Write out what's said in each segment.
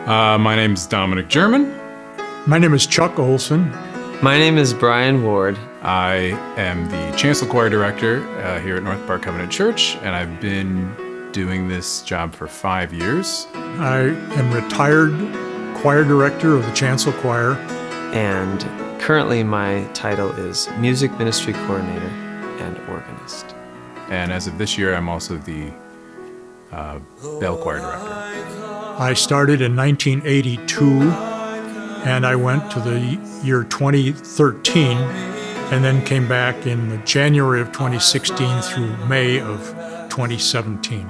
My name's Dominic German. My name is Chuck Olson. My name is Brian Ward. I am the Chancel Choir Director here at North Park Covenant Church, and I've been doing this job for 5 years. I am retired choir director of the Chancel Choir. And currently my title is Music Ministry Coordinator and Organist. And as of this year, I'm also the Bell Choir Director. I started in 1982, and I went to the year 2013, and then came back in January of 2016 through May of 2017.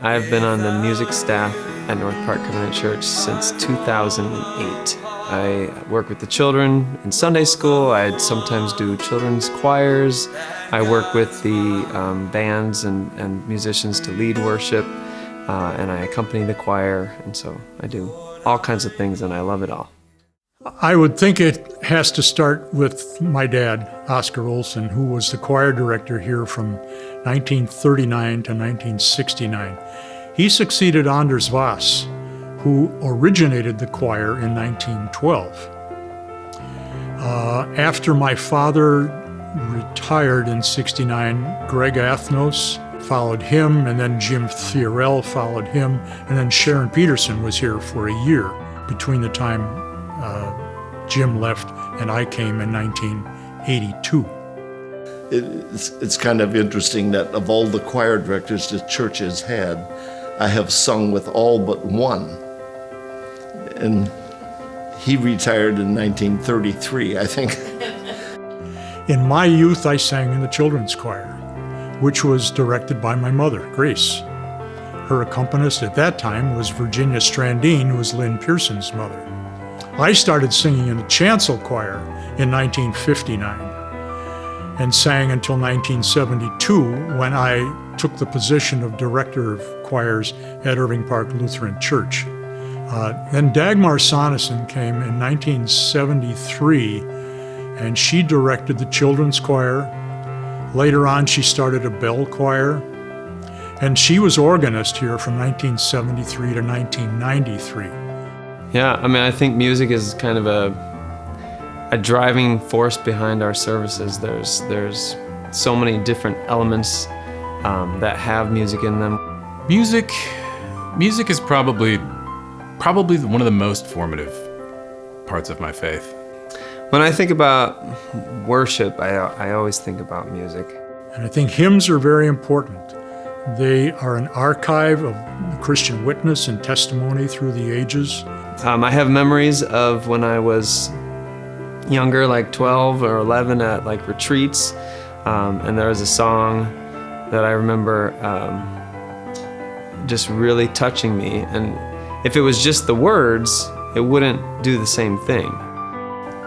I've been on the music staff at North Park Covenant Church since 2008. I work with the children in Sunday school. I sometimes do children's choirs. I work with the bands and musicians to lead worship, and I accompany the choir, and so I do all kinds of things, and I love it all. I would think it has to start with my dad, Oscar Olson, who was the choir director here from 1939 to 1969. He succeeded Anders Voss, who originated the choir in 1912. After my father retired in '69, Greg Athnos followed him, and then Jim Theorell followed him, and then Sharon Peterson was here for a year between the time Jim left and I came in 1982. It's kind of interesting that of all the choir directors the church has had, I have sung with all but one. And he retired in 1933, I think. In my youth, I sang in the children's choir, which was directed by my mother, Grace. Her accompanist at that time was Virginia Strandine, who was Lynn Pearson's mother. I started singing in the chancel choir in 1959 and sang until 1972 when I took the position of director of choirs at Irving Park Lutheran Church. Then Dagmar Sonneson came in 1973, and she directed the children's choir. Later on, she started a bell choir, and she was organist here from 1973 to 1993. Yeah, I mean, I think music is kind of a driving force behind our services. There's so many different elements that have music in them. Music is probably one of the most formative parts of my faith. When I think about worship, I always think about music. And I think hymns are very important. They are an archive of the Christian witness and testimony through the ages. I have memories of when I was younger, like 12 or 11 at like retreats, and there was a song that I remember just really touching me. And if it was just the words, it wouldn't do the same thing.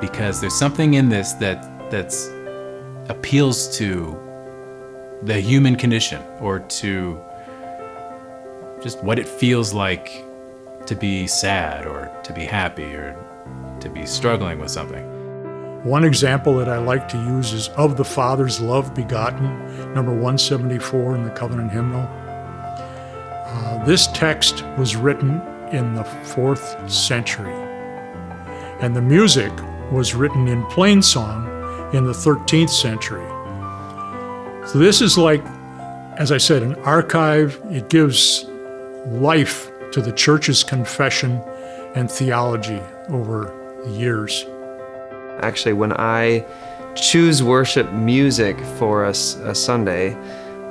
Because there's something in this that's appeals to the human condition, or to just what it feels like to be sad, or to be happy, or to be struggling with something. One example that I like to use is "Of the Father's Love Begotten," number 174 in the Covenant Hymnal. This text was written in the 4th century, and the music was written in plain song in the 13th century. So this is like, as I said, an archive. It gives life to the church's confession and theology over the years. Actually, when I choose worship music for a Sunday,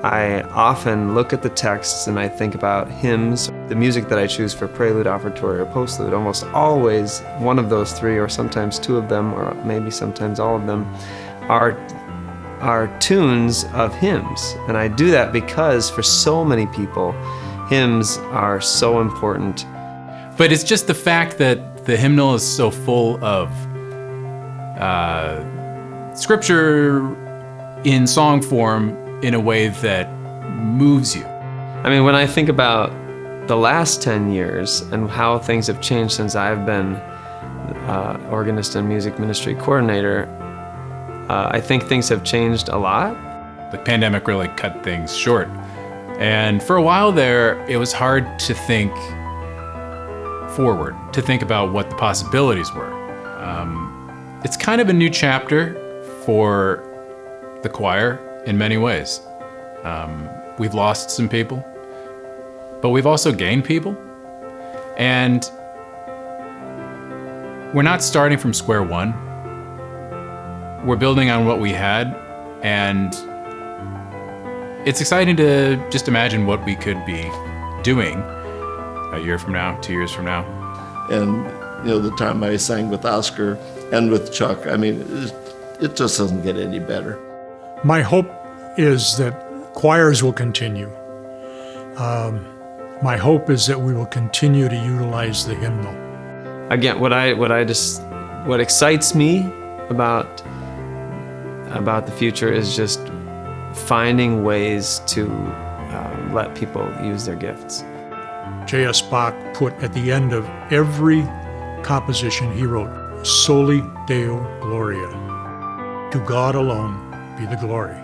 I often look at the texts and I think about hymns. The music that I choose for prelude, offertory, or postlude, almost always one of those three, or sometimes two of them, or maybe sometimes all of them, are tunes of hymns. And I do that because for so many people, hymns are so important. But it's just the fact that the hymnal is so full of scripture in song form in a way that moves you. I mean, when I think about the last 10 years and how things have changed since I've been organist and music ministry coordinator, I think things have changed a lot. The pandemic really cut things short. And for a while there, it was hard to think forward, to think about what the possibilities were. It's kind of a new chapter for the choir in many ways. We've lost some people, but we've also gained people. And we're not starting from square one. We're building on what we had, and it's exciting to just imagine what we could be doing a year from now, 2 years from now. And, the time I sang with Oscar and with Chuck, I mean, it just doesn't get any better. My hope is that choirs will continue. My hope is that we will continue to utilize the hymnal. Again, what excites me about the future is just finding ways to let people use their gifts. J.S. Bach put at the end of every composition he wrote, Soli Deo Gloria. To God alone be the glory.